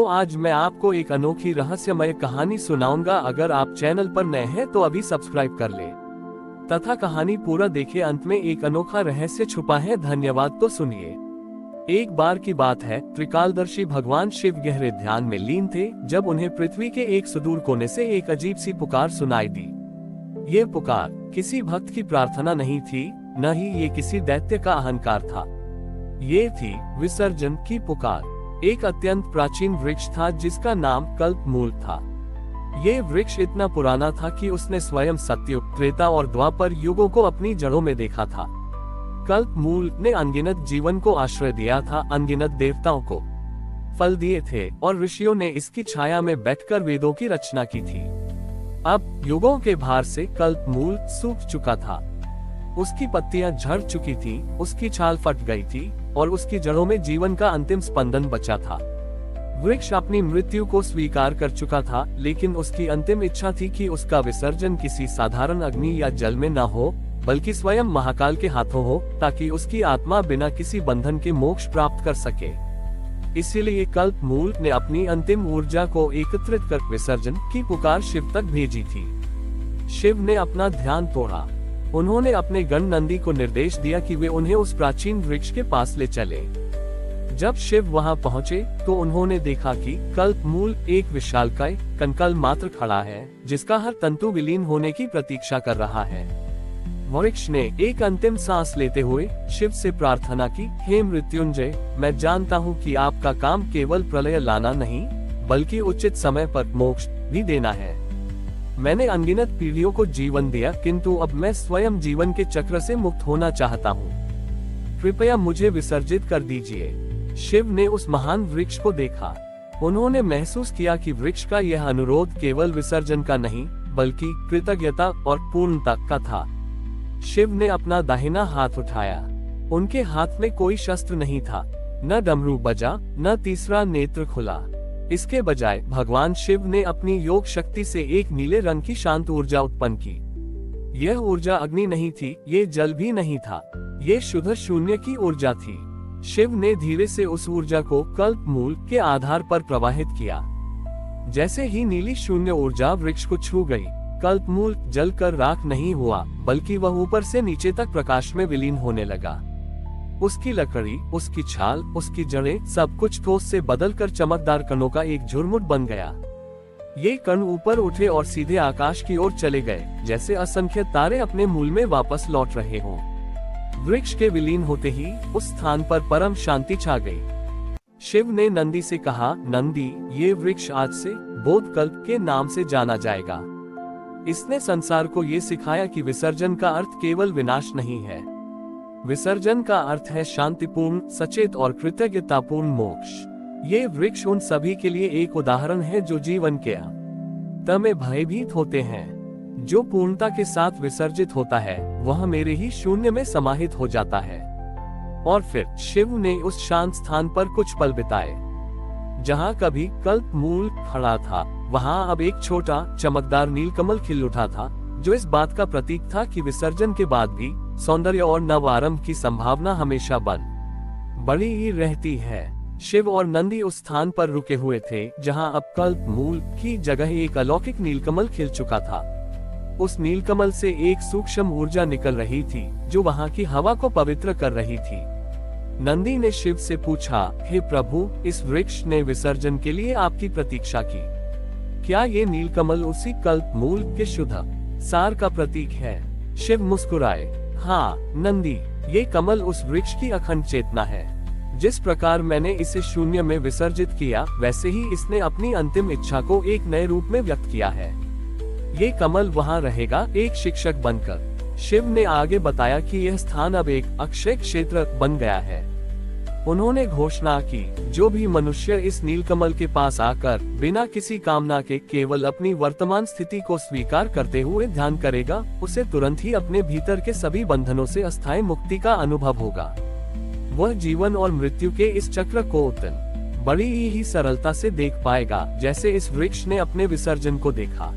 आज मैं आपको एक अनोखी रहस्यमय कहानी सुनाऊंगा। अगर आप चैनल पर नए हैं तो अभी सब्सक्राइब कर ले तथा कहानी पूरा देखें। अंत में एक अनोखा रहस्य छुपा है। धन्यवाद। तो सुनिए। एक बार की बात है, त्रिकालदर्शी भगवान शिव गहरे ध्यान में लीन थे जब उन्हें पृथ्वी के एक सुदूर कोने से एक अजीब सी पुकार सुनाई दी। ये पुकार किसी भक्त की प्रार्थना नहीं थी, न ही ये किसी दैत्य का अहंकार था। ये थी विसर्जन की पुकार। एक अत्यंत प्राचीन वृक्ष था जिसका नाम कल्पमूल था। ये वृक्ष इतना पुराना था कि उसने स्वयं सत्ययुग, त्रेता और द्वापर युगों को अपनी जड़ों में देखा था। कल्पमूल ने अनगिनत जीवन को आश्रय दिया था, अनगिनत देवताओं को फल दिए थे और ऋषियों ने इसकी छाया में बैठकर वेदों की रचना की थी। अब युगों के भार से कल्पमूल सूख चुका था। उसकी पत्तियां झड़ चुकी थी, उसकी छाल फट गई थी और उसकी जड़ों में जीवन का अंतिम स्पंदन बचा था। वृक्ष अपनी मृत्यु को स्वीकार कर चुका था, लेकिन उसकी अंतिम इच्छा थी कि उसका विसर्जन किसी साधारण अग्नि या जल में न हो, बल्कि स्वयं महाकाल के हाथों हो, ताकि उसकी आत्मा बिना किसी बंधन के मोक्ष प्राप्त कर सके। इसीलिए कल्पमूल ने अपनी अंतिम ऊर्जा को एकत्रित कर विसर्जन की पुकार शिव तक भेजी थी। शिव ने अपना ध्यान तोड़ा। उन्होंने अपने गण नंदी को निर्देश दिया कि वे उन्हें उस प्राचीन वृक्ष के पास ले चले। जब शिव वहां पहुंचे तो उन्होंने देखा कि कल्पमूल एक विशालकाय कंकाल मात्र खड़ा है, जिसका हर तंतु विलीन होने की प्रतीक्षा कर रहा है। वृक्ष ने एक अंतिम सांस लेते हुए शिव से प्रार्थना की, हे मृत्युंजय, मैं जानता हूँ कि आपका काम केवल प्रलय लाना नहीं, बल्कि उचित समय पर मोक्ष भी देना है। मैंने अनगिनत पीढ़ियों को जीवन दिया, किंतु अब मैं स्वयं जीवन के चक्र से मुक्त होना चाहता हूँ। कृपया मुझे विसर्जित कर दीजिए। शिव ने उस महान वृक्ष को देखा। उन्होंने महसूस किया कि वृक्ष का यह अनुरोध केवल विसर्जन का नहीं, बल्कि कृतज्ञता और पूर्णता का था। शिव ने अपना दाहिना हाथ उठाया। उनके हाथ में कोई शस्त्र नहीं था, न डमरू बजा, न तीसरा नेत्र खुला। इसके बजाय भगवान शिव ने अपनी योग शक्ति से एक नीले रंग की शांत ऊर्जा उत्पन्न की। यह ऊर्जा अग्नि नहीं थी, ये जल भी नहीं था, ये शुद्ध शून्य की ऊर्जा थी। शिव ने धीरे से उस ऊर्जा को कल्पमूल के आधार पर प्रवाहित किया। जैसे ही नीली शून्य ऊर्जा वृक्ष को छू गई, कल्पमूल जलकर राख नहीं हुआ, बल्कि वह ऊपर से नीचे तक प्रकाश में विलीन होने लगा। उसकी लकड़ी, उसकी छाल, उसकी जड़ें, सब कुछ ठोस से बदलकर चमकदार कणों का एक झुरमुट बन गया। ये कण ऊपर उठे और सीधे आकाश की ओर चले गए, जैसे असंख्य तारे अपने मूल में वापस लौट रहे हों। वृक्ष के विलीन होते ही उस स्थान पर परम शांति छा गई। शिव ने नंदी से कहा, नंदी, ये वृक्ष आज से बोधकल्प के नाम से जाना जाएगा। इसने संसार को ये सिखाया कि विसर्जन का अर्थ केवल विनाश नहीं है। विसर्जन का अर्थ है शांतिपूर्ण, सचेत और कृतज्ञतापूर्ण मोक्ष। ये वृक्ष उन सभी के लिए एक उदाहरण है जो जीवन के अंत में भयभीत होते हैं। जो पूर्णता के साथ विसर्जित होता है, वह मेरे ही शून्य में समाहित हो जाता है। और फिर शिव ने उस शांत स्थान पर कुछ पल बिताए। जहाँ कभी कल्पमूल खड़ा था, वहाँ अब एक छोटा चमकदार नीलकमल खिल उठा था, जो इस बात का प्रतीक था कि विसर्जन के बाद भी सौंदर्य और नव आरंभ की संभावना हमेशा बड़ी ही रहती है। शिव और नंदी उस स्थान पर रुके हुए थे जहां अब कल्पमूल की जगह एक अलौकिक नीलकमल खिल चुका था। उस नीलकमल से एक सूक्ष्म ऊर्जा निकल रही थी, जो वहां की हवा को पवित्र कर रही थी। नंदी ने शिव से पूछा, हे प्रभु, इस वृक्ष ने विसर्जन के लिए आपकी प्रतीक्षा की। क्या ये नीलकमल उसी कल्पमूल के शुद्ध सार का प्रतीक है? शिव मुस्कुराए, हाँ नंदी, ये कमल उस वृक्ष की अखंड चेतना है। जिस प्रकार मैंने इसे शून्य में विसर्जित किया, वैसे ही इसने अपनी अंतिम इच्छा को एक नए रूप में व्यक्त किया है। ये कमल वहाँ रहेगा, एक शिक्षक बनकर। शिव ने आगे बताया कि यह स्थान अब एक अक्षय क्षेत्र बन गया है। उन्होंने घोषणा की, जो भी मनुष्य इस नीलकमल के पास आकर बिना किसी कामना के केवल अपनी वर्तमान स्थिति को स्वीकार करते हुए ध्यान करेगा, उसे तुरंत ही अपने भीतर के सभी बंधनों से अस्थायी मुक्ति का अनुभव होगा। वह जीवन और मृत्यु के इस चक्र को बड़ी ही सरलता से देख पाएगा, जैसे इस वृक्ष ने अपने विसर्जन को देखा।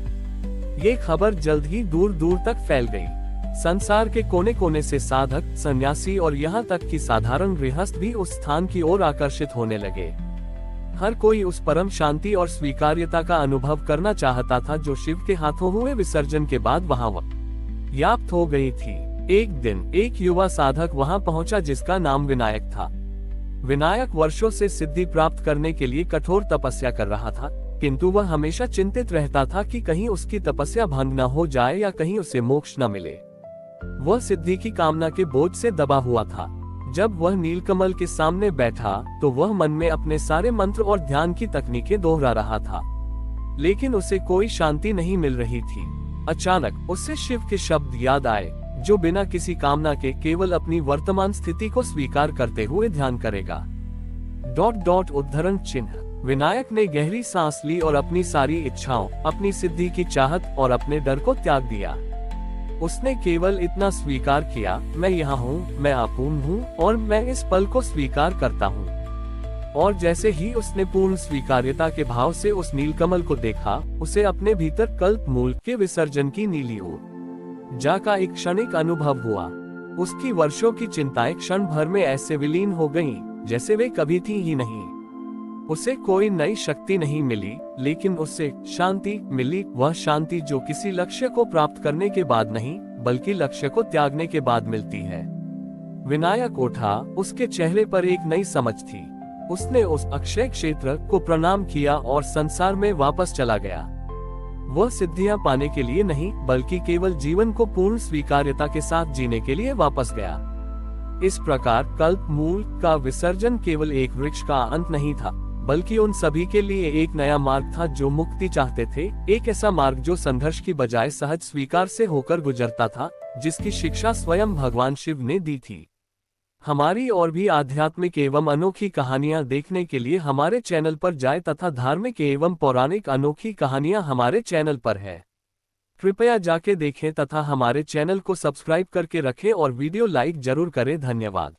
ये खबर जल्द ही दूर दूर तक फैल गई। संसार के कोने कोने से साधक, सन्यासी और यहाँ तक कि साधारण गृहस्थ भी उस स्थान की ओर आकर्षित होने लगे। हर कोई उस परम शांति और स्वीकार्यता का अनुभव करना चाहता था जो शिव के हाथों हुए विसर्जन के बाद वहां व्याप्त हो गई थी। एक दिन एक युवा साधक वहां पहुंचा जिसका नाम विनायक था। विनायक वर्षों से सिद्धि प्राप्त करने के लिए कठोर तपस्या कर रहा था, किंतु वह हमेशा चिंतित रहता था कि कहीं उसकी तपस्या भंग न हो जाए या कहीं उसे मोक्ष न मिले। वह सिद्धि की कामना के बोझ से दबा हुआ था। जब वह नीलकमल के सामने बैठा तो वह मन में अपने सारे मंत्र और ध्यान की तकनीकें दोहरा रहा था, लेकिन उसे कोई शांति नहीं मिल रही थी। अचानक उसे शिव के शब्द याद आए, जो बिना किसी कामना के केवल अपनी वर्तमान स्थिति को स्वीकार करते हुए ध्यान करेगा। उद्धरण चिन्ह। विनायक ने गहरी सांस ली और अपनी सारी इच्छाओं, अपनी सिद्धि की चाहत और अपने डर को त्याग दिया। उसने केवल इतना स्वीकार किया, मैं यहाँ हूँ, मैं अपूर्ण हूँ और मैं इस पल को स्वीकार करता हूँ। और जैसे ही उसने पूर्ण स्वीकार्यता के भाव से उस नीलकमल को देखा, उसे अपने भीतर कल्प मूल के विसर्जन की नीली ऊर्जा का एक क्षणिक अनुभव हुआ। उसकी वर्षों की चिंताएं क्षण भर में ऐसे विलीन हो गईं, जैसे वे कभी थी ही नहीं। उसे कोई नई शक्ति नहीं मिली, लेकिन उसे शांति मिली, वह शांति जो किसी लक्ष्य को प्राप्त करने के बाद नहीं, बल्कि लक्ष्य को त्यागने के बाद मिलती है। विनायक उठा, उसके चेहरे पर एक नई समझ थी। उसने उस अक्षय क्षेत्र को प्रणाम किया और संसार में वापस चला गया। वह सिद्धियां पाने के लिए नहीं, बल्कि केवल जीवन को पूर्ण स्वीकार्यता के साथ जीने के लिए वापस गया। इस प्रकार कल्प मूल का विसर्जन केवल एक वृक्ष का अंत नहीं था, बल्कि उन सभी के लिए एक नया मार्ग था जो मुक्ति चाहते थे, एक ऐसा मार्ग जो संघर्ष की बजाय सहज स्वीकार से होकर गुजरता था, जिसकी शिक्षा स्वयं भगवान शिव ने दी थी। हमारी और भी आध्यात्मिक एवं अनोखी कहानियां देखने के लिए हमारे चैनल पर जाएं तथा धार्मिक एवं पौराणिक अनोखी कहानियां हमारे चैनल पर है। कृपया जाके देखें तथा हमारे चैनल को सब्सक्राइब करके रखें और वीडियो लाइक जरूर करें। धन्यवाद।